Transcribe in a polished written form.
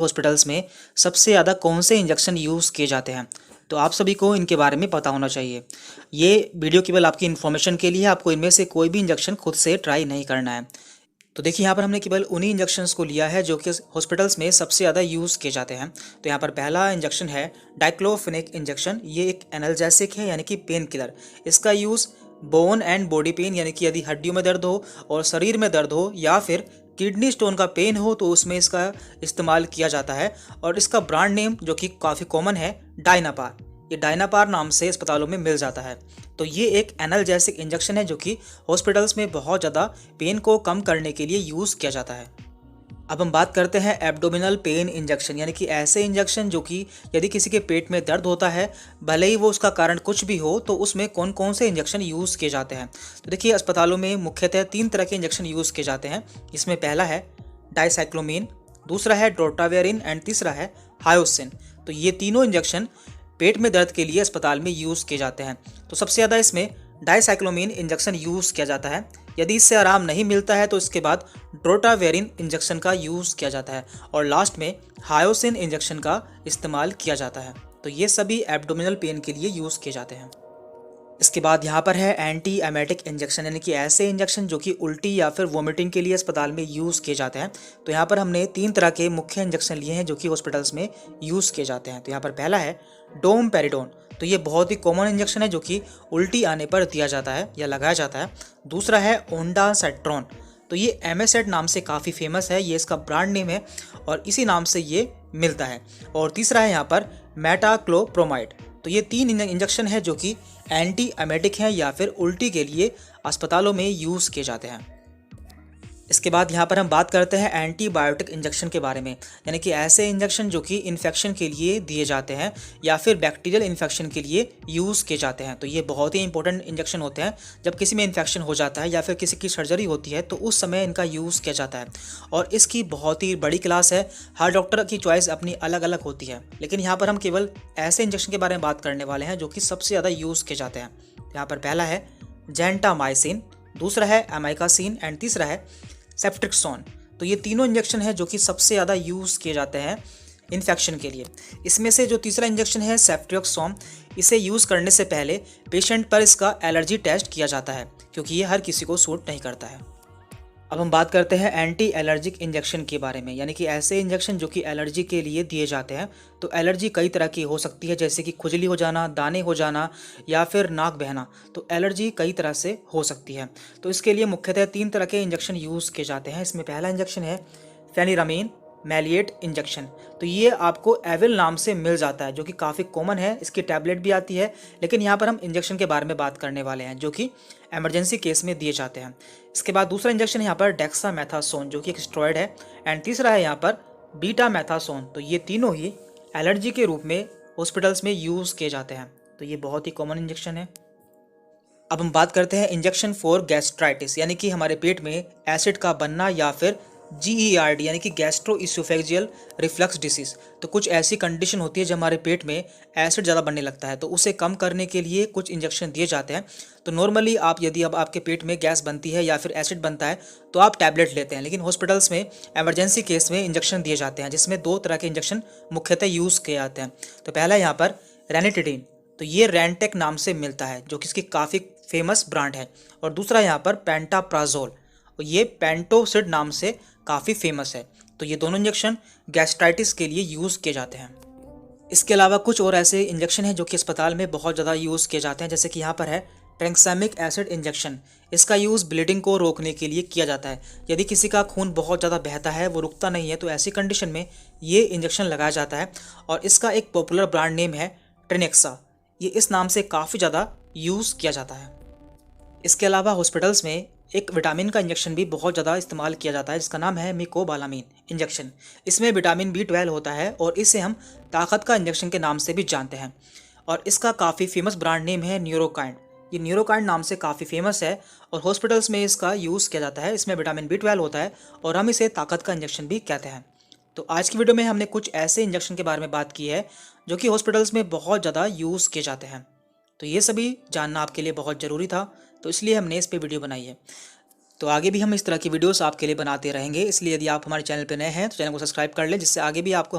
Hospitals में सबसे ज़्यादा कौन से इंजेक्शन यूज़ किए जाते हैं। तो आप सभी को इनके बारे में पता होना चाहिए। ये वीडियो केवल आपकी इन्फॉर्मेशन के लिए है, आपको इनमें से कोई भी इंजेक्शन खुद से ट्राई नहीं करना है। तो देखिए यहाँ पर हमने केवल उन्हीं इंजेक्शंस को लिया है जो कि हॉस्पिटल्स में सबसे ज़्यादा यूज़ किए जाते हैं। तो यहाँ पर पहला इंजेक्शन है डाइक्लोफेनेक इंजेक्शन। ये एक एनाल्जेसिक है यानी कि पेन किलर। इसका use bone and body pain यानी कि यदि हड्डियों में दर्द हो और शरीर में दर्द हो या फिर किडनी स्टोन का पेन हो तो उसमें इसका इस्तेमाल किया जाता है। और इसका ब्रांड नेम जो कि काफ़ी कॉमन है, डायनापार। ये डायनापार नाम से अस्पतालों में मिल जाता है। तो ये एक एनाल्जेसिक इंजेक्शन है जो कि हॉस्पिटल्स में बहुत ज़्यादा पेन को कम करने के लिए यूज़ किया जाता है। अब हम बात करते हैं एब्डोमिनल पेन इंजेक्शन, यानी कि ऐसे इंजेक्शन जो कि यदि किसी के पेट में दर्द होता है, भले ही वो उसका कारण कुछ भी हो, तो उसमें कौन कौन से इंजेक्शन यूज़ किए जाते हैं। तो देखिए अस्पतालों में मुख्यतः 3 तरह के इंजेक्शन यूज़ किए जाते हैं। इसमें पहला है डाइसाइक्लोमीन, दूसरा है ड्रोटावेरिन एंड तीसरा है हायोसिन। तो ये तीनों इंजेक्शन पेट में दर्द के लिए अस्पताल में यूज़ किए जाते हैं। तो सबसे ज़्यादा इसमें डाइसाइक्लोमीन इंजेक्शन यूज़ किया जाता है। यदि इससे आराम नहीं मिलता है तो इसके बाद ड्रोटावेरिन इंजेक्शन का यूज़ किया जाता है और लास्ट में हायोसिन इंजेक्शन का इस्तेमाल किया जाता है। तो ये सभी एब्डोमिनल पेन के लिए यूज़ किए जाते हैं। इसके बाद यहाँ पर है एंटी एमेटिक इंजेक्शन, यानी कि ऐसे इंजेक्शन जो कि उल्टी या फिर वोमिटिंग के लिए अस्पताल में यूज़ किए जाते हैं। तो यहाँ पर हमने 3 तरह के मुख्य इंजेक्शन लिए हैं जो कि हॉस्पिटल्स में यूज़ किए जाते हैं। तो यहाँ पर पहला है डोमपेरिडोन। तो ये बहुत ही कॉमन इंजेक्शन है जो कि उल्टी आने पर दिया जाता है या लगाया जाता है। दूसरा है ओंडासेट्रॉन। तो ये एमेसेट नाम से काफ़ी फेमस है, ये इसका ब्रांड नेम है और इसी नाम से ये मिलता है। और तीसरा है यहाँ पर मेटाक्लोप्रोमाइड। तो ये 3 इंजेक्शन है जो कि एंटी एमेटिक हैं या फिर उल्टी के लिए अस्पतालों में यूज़ किए जाते हैं। इसके बाद यहाँ पर हम बात करते हैं एंटीबायोटिक इंजेक्शन के बारे में, यानी कि ऐसे इंजेक्शन जो कि इन्फेक्शन के लिए दिए जाते हैं या फिर बैक्टीरियल इन्फेक्शन के लिए यूज़ किए जाते हैं। तो ये बहुत ही इंपॉर्टेंट इंजेक्शन होते हैं। जब किसी में इन्फेक्शन हो जाता है या फिर किसी की सर्जरी होती है तो उस समय इनका यूज़ किया जाता है और इसकी बहुत ही बड़ी क्लास है। हर डॉक्टर की चॉइस अपनी अलग अलग होती है, लेकिन यहाँ पर हम केवल ऐसे इंजेक्शन के बारे में बात करने वाले हैं जो कि सबसे ज़्यादा यूज़ किए जाते हैं। यहाँ पर पहला है जेंटामाइसिन, दूसरा है एमाइकासिन एंड तीसरा है सेफ्ट्रिक्सोन। तो ये तीनों इंजेक्शन है जो कि सबसे ज़्यादा यूज़ किए जाते हैं इन्फेक्शन के लिए। इसमें से जो तीसरा इंजेक्शन है सेफ्ट्रिक्सोन, इसे यूज़ करने से पहले पेशेंट पर इसका एलर्जी टेस्ट किया जाता है क्योंकि ये हर किसी को सूट नहीं करता है। अब हम बात करते हैं एंटी एलर्जिक इंजेक्शन के बारे में, यानी कि ऐसे इंजेक्शन जो कि एलर्जी के लिए दिए जाते हैं। तो एलर्जी कई तरह की हो सकती है, जैसे कि खुजली हो जाना, दाने हो जाना या फिर नाक बहना। तो एलर्जी कई तरह से हो सकती है। तो इसके लिए मुख्यतः 3 तरह के इंजेक्शन यूज़ किए जाते हैं। इसमें पहला इंजेक्शन है फेनिरामीन मैलिएट इंजेक्शन। तो ये आपको एविल नाम से मिल जाता है जो कि काफ़ी कॉमन है, इसकी टैबलेट भी आती है। लेकिन यहाँ पर हम इंजेक्शन के बारे में बात करने वाले हैं जो कि इमरजेंसी केस में दिए जाते हैं। इसके बाद दूसरा इंजेक्शन यहाँ पर डेक्सामेथासोन जो कि एक स्टेरॉइड है एंड तीसरा है यहाँ पर बीटामेथासोन। तो ये तीनों ही एलर्जी के रूप में हॉस्पिटल्स में यूज़ किए जाते हैं। तो ये बहुत ही कॉमन इंजेक्शन है। अब हम बात करते हैं इंजेक्शन फॉर गैस्ट्राइटिस, यानी कि हमारे पेट में एसिड का बनना या फिर GERD यानी कि गैस्ट्रो इसोफेजियल रिफ्लक्स डिसीज़। तो कुछ ऐसी कंडीशन होती है जब हमारे पेट में एसिड ज़्यादा बनने लगता है, तो उसे कम करने के लिए कुछ इंजेक्शन दिए जाते हैं। तो नॉर्मली आप यदि अब आपके पेट में गैस बनती है या फिर एसिड बनता है तो आप टैबलेट लेते हैं, लेकिन हॉस्पिटल्स में इमरजेंसी केस में इंजेक्शन दिए जाते हैं जिसमें 2 तरह के इंजेक्शन मुख्यतः यूज़ किए जाते हैं। तो पहला है यहाँ पर रेनिटिडिन। तो ये रेंटेक नाम से मिलता है जो कि इसकी काफ़ी फेमस ब्रांड है। और दूसरा यहाँ पर पेंटाप्राजोल, और ये पेंटोसिड नाम से काफ़ी फेमस है। तो ये दोनों इंजेक्शन गैस्ट्राइटिस के लिए यूज़ किए जाते हैं। इसके अलावा कुछ और ऐसे इंजेक्शन हैं जो कि अस्पताल में बहुत ज़्यादा यूज़ किए जाते हैं, जैसे कि यहाँ पर है ट्रैंक्सामिक एसिड इंजेक्शन। इसका यूज़ ब्लीडिंग को रोकने के लिए किया जाता है। यदि किसी का खून बहुत ज़्यादा बहता है, वो रुकता नहीं है, तो ऐसी कंडीशन में ये इंजेक्शन लगाया जाता है और इसका एक पॉपुलर ब्रांड नेम है ट्रेनेक्सा। ये इस नाम से काफ़ी ज़्यादा यूज़ किया जाता है। इसके अलावा हॉस्पिटल्स में एक विटामिन का इंजेक्शन भी बहुत ज़्यादा इस्तेमाल किया जाता है जिसका नाम है मिकोबालामीन इंजेक्शन। इसमें विटामिन B12 होता है और इसे हम ताकत का इंजेक्शन के नाम से भी जानते हैं और इसका काफ़ी फेमस ब्रांड नेम है न्यूरोकाइंड। ये न्यूरोकाइंड नाम से काफ़ी फेमस है और हॉस्पिटल्स में इसका यूज़ किया जाता है। इसमें विटामिन B12 होता है और हम इसे ताकत का इंजेक्शन भी कहते हैं। तो आज की वीडियो में हमने कुछ ऐसे इंजेक्शन के बारे में बात की है जो कि हॉस्पिटल्स में बहुत ज़्यादा यूज़ किए जाते हैं। तो ये सभी जानना आपके लिए बहुत ज़रूरी था, तो इसलिए हमने इस पे वीडियो बनाई है। तो आगे भी हम इस तरह की वीडियोस आपके लिए बनाते रहेंगे, इसलिए यदि आप हमारे चैनल पर नए हैं तो चैनल को सब्सक्राइब कर लें, जिससे आगे भी आपको